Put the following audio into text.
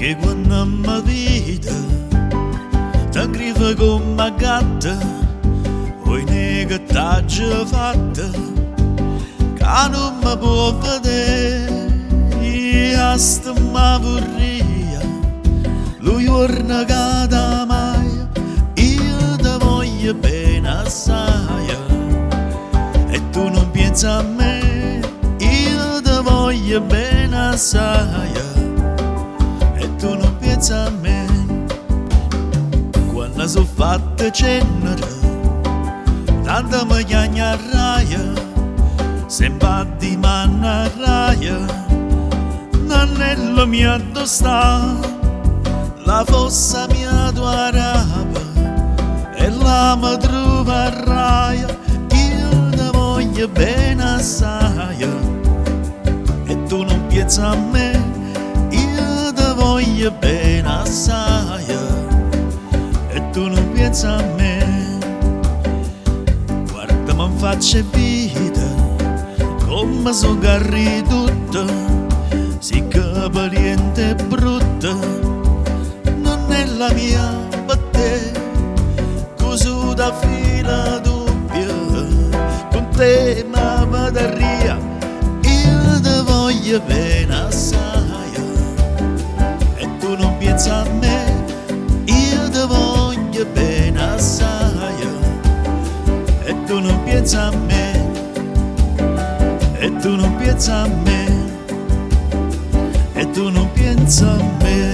che quando mi vede ti grifa come gatta, poi che t'ha già fatta, che non mi può vedere, io sto ma vorria, lui torna che da mai, io ti voglio bene assai, e tu non pensi a me, io ti voglio bene assai, e tu non pensi a me. Quando sono fatta cenere, tanto mi chiagna raia, sempre di manna raia, l'anello mi addosta, la fossa mi adorava, e la mi trova raia, io ti voglio bene assai, e tu non pensi a me, io ti voglio bene assai, e tu non pensi a me. Guarda mi faccia vita, come so garri tutto, si capiente e brutta, non è la mia per te, tu su da fila doppia, con te ma vadaria, io ti voglio bene assai, e tu non pensi a me, io ti voglio bene assai, e tu non pensi a me, e tu non pensi a me, e tu non pensi a me.